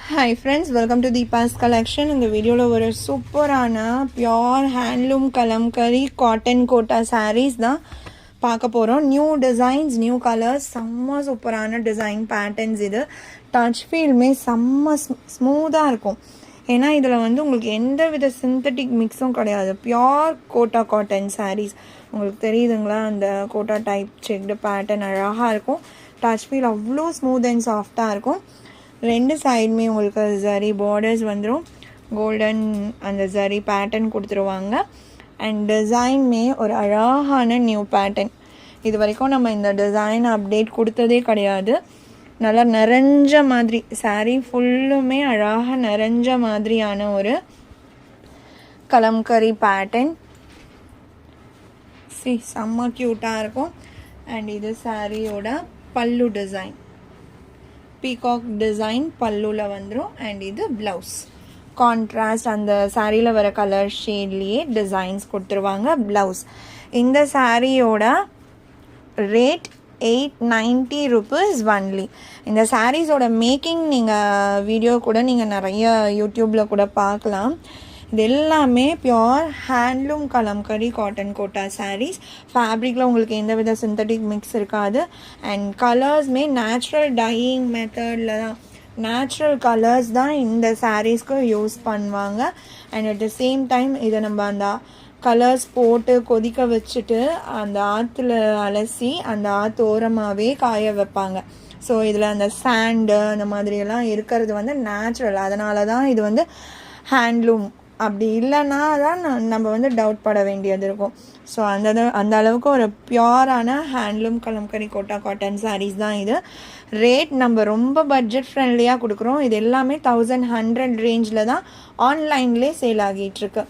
Hi friends, welcome to Deepa's collection. In the video lo ஒரு சூப்பரான pure handloom Kalamkari cotton Kota sarees தான் பார்க்க போகிறோம். நியூ டிசைன்ஸ், நியூ கலர்ஸ், செம்ம சூப்பரான டிசைன் பேட்டர்ன்ஸ். இது டச் ஃபீல்மே செம்ம ஸ்மூத்தாக இருக்கும். ஏன்னா இதில் வந்து உங்களுக்கு எந்த வித சிந்தட்டிக் மிக்ஸும் கிடையாது. Pure Kota cotton sarees. உங்களுக்கு தெரியுதுங்களா, அந்த கோட்டா டைப் செக்டு பேட்டர்ன் அழகாக இருக்கும். டச் ஃபீல் அவ்வளோ ஸ்மூத் அண்ட் சாஃப்டாக இருக்கும். ரெண்டு சைடுமே உங்களுக்கு ஜரி பார்டர்ஸ் வந்துடும். கோல்டன் அந்த ஜரி பேட்டர்ன் கொடுத்துருவாங்க. அண்ட் டிசைன்மே ஒரு அழகான நியூ பேட்டர்ன். இது வரைக்கும் நம்ம இந்த டிசைன் அப்டேட் கொடுத்ததே கிடையாது. நல்லா நிறைஞ்ச மாதிரி சாரீ ஃபுல்லுமே அழகாக நிறைஞ்ச மாதிரியான ஒரு கலம்கரி பேட்டர்ன். செம்ம க்யூட்டாக இருக்கும். அண்ட் இது சாரியோட பல்லு டிசைன், பீகாக் டிசைன் பல்லுவில் வந்துடும். அண்ட் இது ப்ளவுஸ் கான்ட்ராஸ்ட், அந்த சாரியில் வர கலர் ஷேட்லேயே டிசைன்ஸ் கொடுத்துருவாங்க. ப்ளவுஸ். இந்த சாரியோட ரேட் 890 rupees ஒன்லி. இந்த சாரீஸோட மேக்கிங் நீங்கள் வீடியோ கூட நீங்கள் நிறைய யூடியூப்பில் கூட பார்க்கலாம். இது எல்லாமே pure handloom Kalamkari cotton Kota saris. ஃபேப்ரிக்கில் உங்களுக்கு எந்த வித சிந்தட்டிக் மிக்ஸ் இருக்காது. அண்ட் கலர்ஸ்மே நேச்சுரல் டையிங் மெத்தடில் தான், நேச்சுரல் கலர்ஸ் தான் இந்த சாரீஸ்க்கு யூஸ் பண்ணுவாங்க. And at the same time இதை நம்ம அந்த கலர்ஸ் போட்டு கொதிக்க வச்சுட்டு அந்த ஆற்றுல அலசி அந்த ஆற்று ஓரமாகவே காய வைப்பாங்க. ஸோ இதில் அந்த சாண்டு அந்த மாதிரியெல்லாம் இருக்கிறது வந்து நேச்சுரல். அதனால தான் இது வந்து ஹேண்ட்லூம். அப்படி இல்லைன்னா தான் நம்ம வந்து டவுட் பட வேண்டியது இருக்கும். ஸோ அந்த அளவுக்கு ஒரு பியூரான ஹேண்ட்லூம் கலம்கரி கோட்டா காட்டன் சாரீஸ் தான் இது. ரேட் நம்ம ரொம்ப பட்ஜெட் ஃப்ரெண்ட்லியாக கொடுக்குறோம். இது எல்லாமே 1100 ரேஞ்சில் தான் ஆன்லைன்லேயே சேல் ஆகிட்டுருக்கு.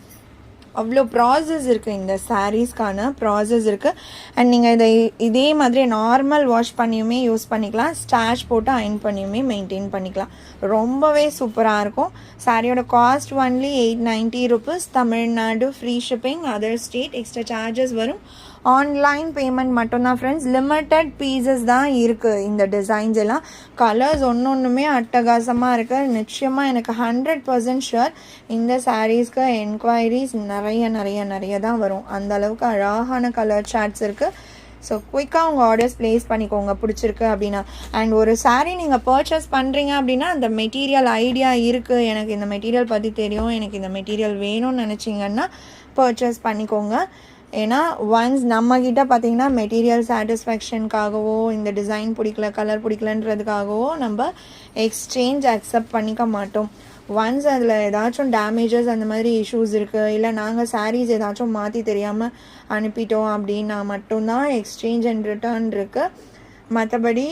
அவ்வளோ ப்ராசஸ் இருக்குது, இந்த சாரீஸ்க்கான ப்ராசஸ் இருக்குது. அண்ட் நீங்கள் இதே மாதிரி நார்மல் வாஷ் பண்ணியுமே யூஸ் பண்ணிக்கலாம். ஸ்டாஷ் போட்டு அயன் பண்ணியுமே மெயின்டைன் பண்ணிக்கலாம். ரொம்பவே சூப்பராக இருக்கும். சாரியோட cost only 890 rupees. Tamil Nadu free shipping, other state extra charges வரும். ஆன்லைன் பேமெண்ட் மட்டும்தான் ஃப்ரெண்ட்ஸ். லிமிட்டட் பீசஸ் தான் இருக்குது இந்த டிசைன்ஸ் எல்லாம். கலர்ஸ் ஒன்றுமே அட்டகாசமாக இருக்குது. நிச்சயமாக எனக்கு 100% ஷுர் இந்த சாரீஸ்க்கு என்கொயரிஸ் நிறைய தான் வரும். அந்த அளவுக்கு அழகான கலர் சார்ட்ஸ் இருக்குது. ஸோ குயிக்காக உங்கள் ஆர்டர்ஸ் ப்ளேஸ் பண்ணிக்கோங்க பிடிச்சிருக்கு அப்படின்னா. அண்ட் ஒரு சாரீ நீங்கள் பர்ச்சேஸ் பண்ணுறீங்க அப்படின்னா அந்த மெட்டீரியல் ஐடியா இருக்குது, எனக்கு இந்த மெட்டீரியல் பற்றி தெரியும், எனக்கு இந்த மெட்டீரியல் வேணும்னு நினச்சிங்கன்னா பர்ச்சேஸ் பண்ணிக்கோங்க. ஏன்னா ஒன்ஸ் நம்மக்கிட்ட பார்த்தீங்கன்னா மெட்டீரியல் சாட்டிஸ்ஃபேக்ஷனுக்காகவோ இந்த டிசைன் பிடிக்கல கலர் பிடிக்கலன்றதுக்காகவோ நம்ம எக்ஸ்சேஞ்ச் அக்செப்ட் பண்ணிக்க மாட்டோம். ஒன்ஸ் அதில் ஏதாச்சும் டேமேஜஸ் அந்த மாதிரி இஷ்யூஸ் இருக்குது, இல்லை நாங்கள் சாரீஸ் ஏதாச்சும் மாற்றி தெரியாமல் அனுப்பிட்டோம் அப்படின்னா மட்டும்தான் எக்ஸ்சேஞ்ச் அண்ட் ரிட்டர்ன் இருக்குது. மற்றபடி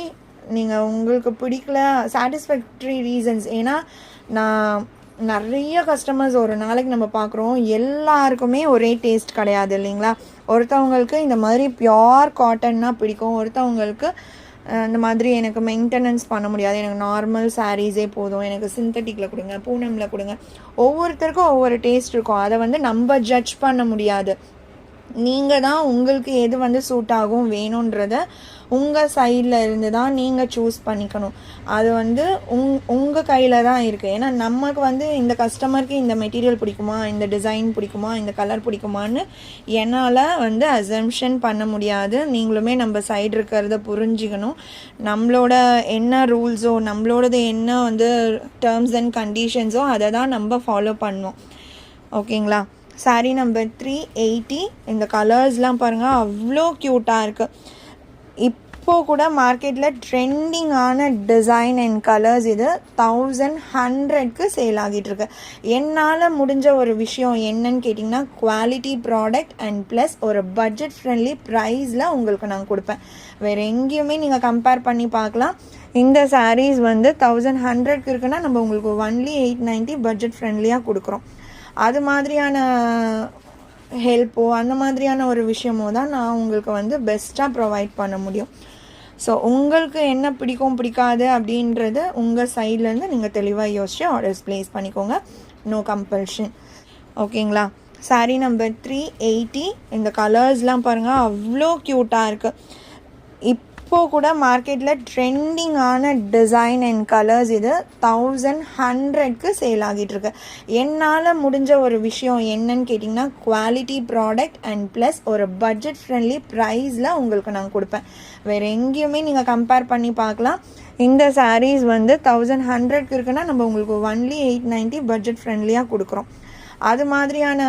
நீங்கள் உங்களுக்கு பிடிக்கல சாட்டிஸ்ஃபேக்ட்ரி ரீசன்ஸ், ஏன்னா நான் நிறைய கஸ்டமர்ஸ் ஒரு நாளைக்கு நம்ம பார்க்குறோம், எல்லாருக்குமே ஒரே டேஸ்ட் கிடையாது இல்லைங்களா. ஒருத்தவங்களுக்கு இந்த மாதிரி பியோர் காட்டன்னா பிடிக்கும், ஒருத்தவங்களுக்கு இந்த மாதிரி எனக்கு மெயின்டெனன்ஸ் பண்ண முடியாது, எனக்கு நார்மல் சாரீஸே போதும், எனக்கு சிந்தட்டிக்கில் கொடுங்க, பூனமில் கொடுங்க. ஒவ்வொருத்தருக்கும் ஒவ்வொரு டேஸ்ட் இருக்கும். அதை வந்து நம்ம ஜட்ஜ் பண்ண முடியாது. நீங்கள் தான் உங்களுக்கு எது வந்து சூட் ஆகும் வேணுன்றத உங்கள் சைடில் இருந்து தான் நீங்கள் சூஸ் பண்ணிக்கணும். அது வந்து உங்கள் கையில் தான் இருக்குது. ஏன்னா நமக்கு வந்து இந்த கஸ்டமருக்கு இந்த மெட்டீரியல் பிடிக்குமா, இந்த டிசைன் பிடிக்குமா, இந்த கலர் பிடிக்குமான்னு என்னால் வந்து அசம்ஷன் பண்ண முடியாது. நீங்களுமே நம்ம சைடு இருக்கிறத புரிஞ்சுக்கணும். நம்மளோட என்ன ரூல்ஸோ, நம்மளோடது என்ன வந்து டேர்ம்ஸ் அண்ட் கண்டிஷன்ஸோ அதை தான் நம்ம ஃபாலோ பண்ணுவோம். ஓகேங்களா. Saree number 380. இந்த கலர்ஸ்லாம் பாருங்கள், அவ்வளோ க்யூட்டாக இருக்குது. இப்போது கூட மார்க்கெட்டில் ட்ரெண்டிங்கான டிசைன் அண்ட் கலர்ஸ். இது 1100க்கு சேல் ஆகிட்டுருக்கு. என்னால் முடிஞ்ச ஒரு விஷயம் என்னன்னு கேட்டிங்கன்னா, குவாலிட்டி ப்ராடக்ட் அண்ட் ப்ளஸ் ஒரு பட்ஜெட் ஃப்ரெண்ட்லி ப்ரைஸில் உங்களுக்கு நான் கொடுப்பேன். வேறு எங்கேயுமே நீங்கள் கம்பேர் பண்ணி பார்க்கலாம். இந்த சாரீஸ் வந்து 1100க்கு இருக்குன்னா நம்ம உங்களுக்கு ஒன்லி 890 பட்ஜெட் ஃப்ரெண்ட்லியாக கொடுக்குறோம். அது மாதிரியான ஹெல்ப்போ அந்த மாதிரியான ஒரு விஷயமோ தான் நான் உங்களுக்கு வந்து பெஸ்ட்டாக ப்ரொவைட் பண்ண முடியும். ஸோ உங்களுக்கு என்ன பிடிக்கும் பிடிக்காது அப்படின்றது உங்கள் சைட்லேருந்து நீங்கள் தெளிவாக யோசிச்சு ஆர்டர்ஸ் ப்ளேஸ் பண்ணிக்கோங்க. No compulsion. ஓகேங்களா. Saree number 380. இந்த கலர்ஸ்லாம் பாருங்கள், அவ்வளோ க்யூட்டாக இருக்குது. இப்போது கூட மார்க்கெட்டில் ட்ரெண்டிங்கான டிசைன் அண்ட் கலர்ஸ் இது 1100க்கு சேல் ஆகிட்டுருக்கு. என்னால் முடிஞ்ச ஒரு விஷயம் என்னன்னு கேட்டிங்கன்னா, குவாலிட்டி ப்ராடக்ட் அண்ட் ப்ளஸ் ஒரு பட்ஜெட் ஃப்ரெண்ட்லி ப்ரைஸில் உங்களுக்கு நான் கொடுப்பேன். வேறு எங்கேயுமே நீங்கள் கம்பேர் பண்ணி பார்க்கலாம். இந்த சாரீஸ் வந்து 1100க்கு இருக்குன்னா நம்ம உங்களுக்கு ஒன்லி 890 பட்ஜெட் ஃப்ரெண்ட்லியாக கொடுக்குறோம். அது மாதிரியான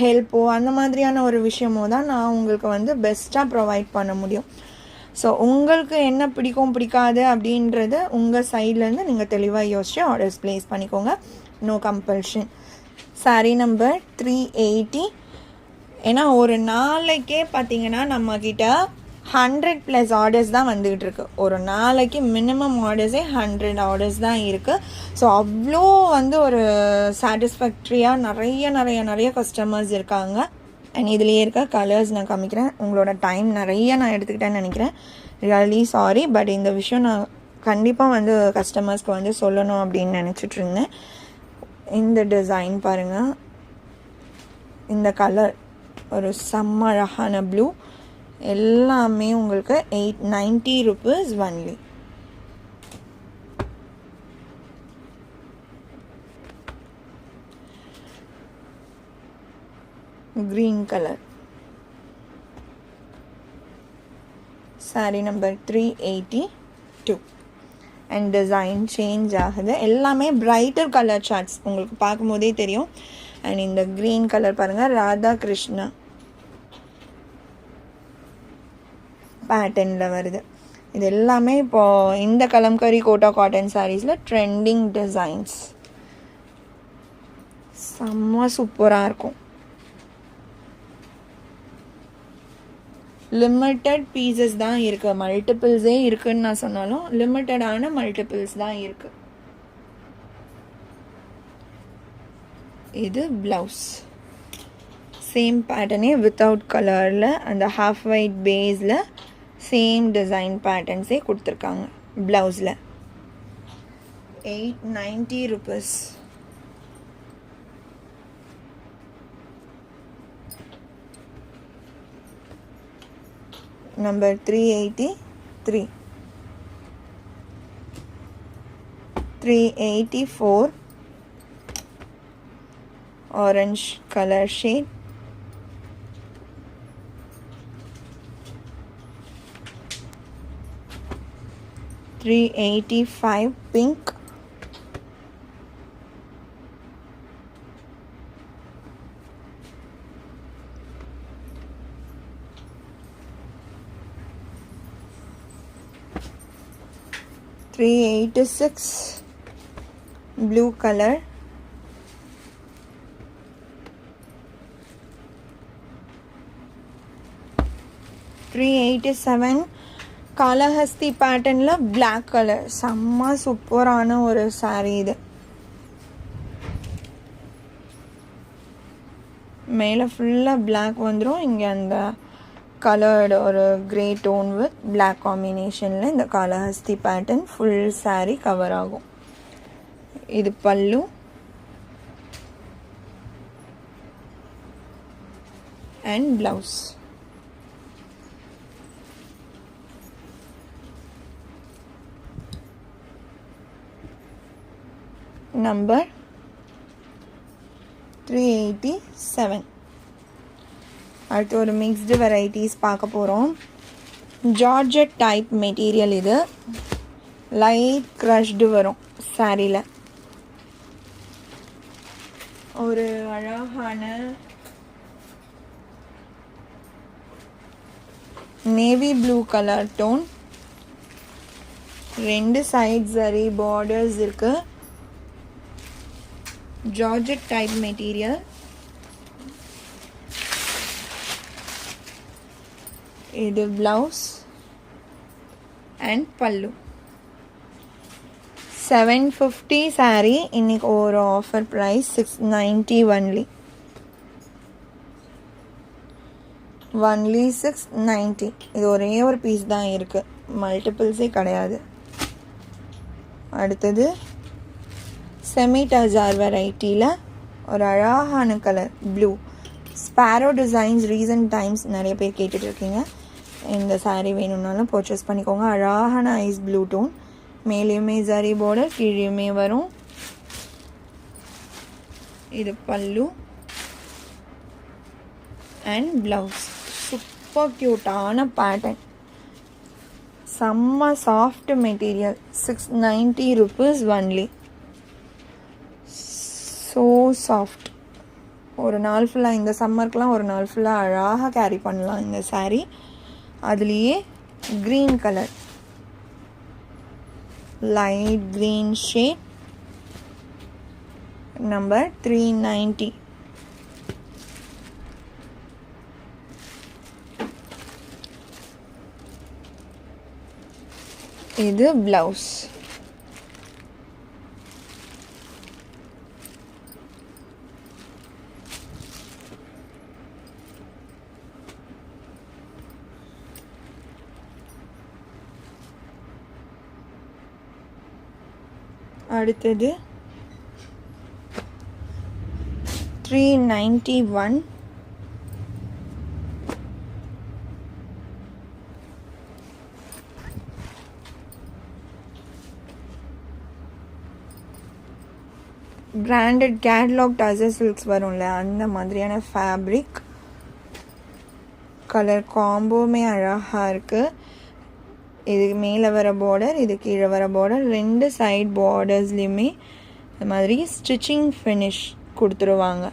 ஹெல்ப்போ அந்த மாதிரியான ஒரு விஷயமோ தான் நான் உங்களுக்கு வந்து பெஸ்ட்டாக ப்ரொவைட் பண்ண முடியும். ஸோ உங்களுக்கு என்ன பிடிக்காது அப்படின்றது உங்கள் சைட்லேருந்து நீங்கள் தெளிவாக யோசிச்சு ஆர்டர்ஸ் ப்ளேஸ் பண்ணிக்கோங்க. No compulsion. சாரீ நம்பர் 380. ஏன்னா ஒரு நாளைக்கே பார்த்திங்கன்னா நம்மக்கிட்ட 100+ ஆர்டர்ஸ் தான் வந்துக்கிட்டு இருக்குது. ஒரு நாளைக்கு மினிமம் ஆர்டர்ஸே 100 ஆர்டர்ஸ் தான் இருக்குது. ஸோ அவ்வளோ வந்து ஒரு சாட்டிஸ்ஃபேக்ட்ரியாக நிறைய கஸ்டமர்ஸ் இருக்காங்க. அண்ட் இதுலேயே இருக்க கலர்ஸ் நான் காமிக்கிறேன். உங்களோட டைம் நிறைய நான் எடுத்துக்கிட்டேன்னு நினைக்கிறேன். ரியலி சாரி, பட் இந்த விஷயம் நான் கண்டிப்பாக வந்து கஸ்டமர்ஸ்க்கு வந்து சொல்லணும் அப்படின்னு நினச்சிட்டு இருந்தேன். இந்த டிசைன் பாருங்கள், இந்த கலர் ஒரு செம்ம அழகான ப்ளூ. எல்லாமே உங்களுக்கு 890 rupees only. green color. Sorry number 382. And design change ஆகுது. எல்லாமே பிரைட்டர் கலர் சார்ட்ஸ் உங்களுக்கு பார்க்கும்போதே தெரியும். அண்ட் இந்த க்ரீன் கலர் பாருங்கள், ராதா கிருஷ்ணா பேட்டர்னில் வருது. இது எல்லாமே இப்போது இந்த கலம்கரி கோட்டா காட்டன் சாரீஸில் ட்ரெண்டிங் டிசைன்ஸ். செம்ம சூப்பராக இருக்கும். லிமிட்டட் பீசஸ் தான் இருக்குது. மல்டிபிள்ஸே இருக்குதுன்னு நான் சொன்னாலும் லிமிட்டடான மல்டிபிள்ஸ் தான் இருக்குது. இது ப்ளவுஸ். சேம் பேட்டர்னே வித்தவுட் கலரில் அந்த ஹாஃப் ஒயிட் பேஸில் சேம் டிசைன் பேட்டர்ன்ஸே கொடுத்துருக்காங்க. ப்ளவுஸில் 890 rupees. Number 383. 384 orange color shade. 385 pink. 386 blue color. 387 Kalahasti பேட்டர்னில் பிளாக் கலர். செம்ம சூப்பரான ஒரு சாரீ இது. மேலே ஃபுல்லாக பிளாக் வந்துடும். இங்கே அந்த கலர்டு ஒரு கிரே டோன் வித் பிளாக் காம்பினேஷனில் இந்த Kalahasti pattern full saree cover ஆகும். இது பல்லு. And blouse. நம்பர் 387. அடுத்து ஒரு மிக்ஸ்டு வெரைட்டிஸ் பார்க்க போகிறோம். Georgette type material. இது லைட் க்ரஷ்டு வரும் சாரியில். ஒரு அழகான navy blue colour tone. 2 side zari borders இருக்குது. Georgette type material. இது ப்ளவுஸ் அண்ட் பல்லு. 750 சாரீ. இன்னைக்கு ஒரு ஆஃபர் ப்ரைஸ் 690 ஒன்லி. 690. இது ஒரே ஒரு பீஸ் தான் இருக்குது, மல்டிபிள்ஸே கிடையாது. அடுத்தது செமி டஜார் வெரைட்டியில் ஒரு அழகான colour blue. Sparrow designs recent times நிறைய பேர் கேட்டுட்ருக்கீங்க. இந்த saree வேணும்னாலும் பர்ச்சேஸ் பண்ணிக்கோங்க. அழகான ஐஸ் ப்ளூ டோன், மேலேயுமே ஜரி border, கீழேயுமே வரும். இது பல்லு அண்ட் ப்ளவுஸ். சூப்பர் க்யூட்டான பேட்டர்ன், செம்ம soft material. 690 rupees only. So soft. ஒரு நாள் ஃபுல்லாக, இந்த சம்மருக்குலாம் ஒரு நாள் ஃபுல்லாக அழகாக கேரி பண்ணலாம் இந்த saree. அதுலேயே green colour, light green shade, number 390. இது ப்ளவுஸ். அடுத்தது 391. பிராண்டட் கேட்லாக் டசர் சில்க்ஸ் வரும்ல, அந்த மாதிரியான ஃபேப்ரிக். கலர் காம்போவுமே அழகாக இருக்குது. இதுக்கு மேலே வர பார்டர், இது கீழே வர பார்டர், 2 சைட் பார்டர்ஸ்லேயுமே இந்த மாதிரி ஸ்டிச்சிங் ஃபினிஷ் கொடுத்துருவாங்க.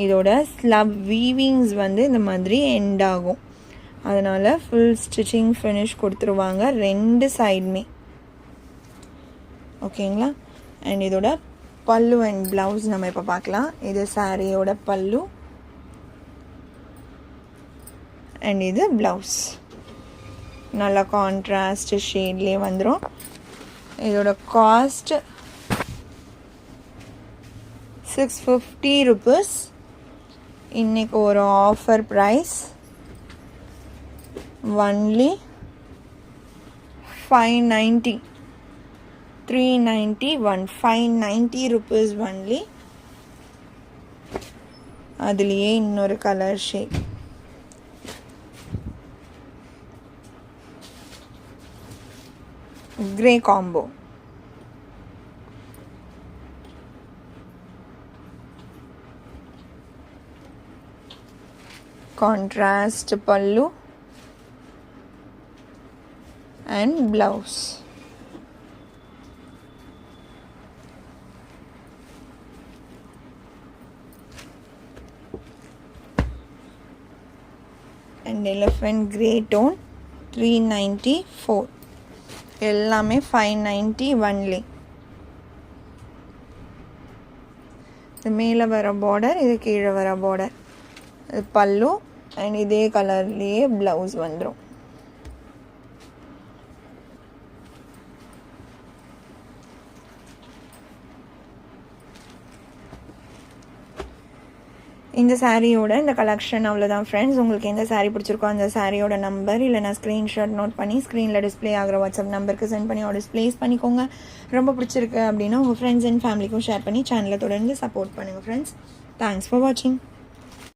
இதோட ஸ்லப் வீவிங்ஸ் வந்து இந்த மாதிரி எண்ட் ஆகும், அதனால் ஃபுல் ஸ்டிச்சிங் ஃபினிஷ் கொடுத்துருவாங்க 2 சைடுமே. ஓகேங்களா? அண்ட் இதோட பல்லு அண்ட் ப்ளவுஸ் நம்ம இப்போ பார்க்கலாம். இது சாரியோட பல்லு அண்ட் இது ப்ளவுஸ். நல்லா கான்ட்ராஸ்ட் ஷேட்லேயே வந்துடும். இதோட காஸ்ட் 650 rupees. இன்னைக்கு ஒரு offer price only 590. 391, 590 rupees only. அதுலேயே இன்னொரு colour shade, grey combo. Contrast pallu and blouse. And elephant grey tone 394. எல்லாமே 590 ஒன்லி. இது மேலே வர பார்டர், இது கீழே வர பார்டர், இது பல்லு அண்ட் இதே கலர்லேயே ப்ளவுஸ் வந்துடும். இந்த சாரியோட இந்த கலெக்ஷன் அவ்வளோதான் ஃப்ரெண்ட்ஸ். உங்களுக்கு எந்த சாரீ பிடிச்சிருக்கோ அந்த சாரியோட நம்பர் இல்லைனா ஸ்க்ரீன்ஷாட் நோட் பண்ணி ஸ்க்ரீனில் டிஸ்பிளே ஆகிற வாட்ஸ்அப் நம்பருக்கு சென்ட் பண்ணி ஆர்டர்ஸ் ப்ளேஸ் பண்ணிக்கோங்க. ரொம்ப பிடிச்சிருக்கு அப்படின்னா உங்கள் ஃப்ரெண்ட்ஸ் அண்ட் ஃபேமிலிக்கும் ஷேர் பண்ணி சேனலை தொடர்ந்து சப்போர்ட் பண்ணுங்கள் ஃப்ரெண்ட்ஸ். தேங்க்ஸ் ஃபார் வாட்சிங்.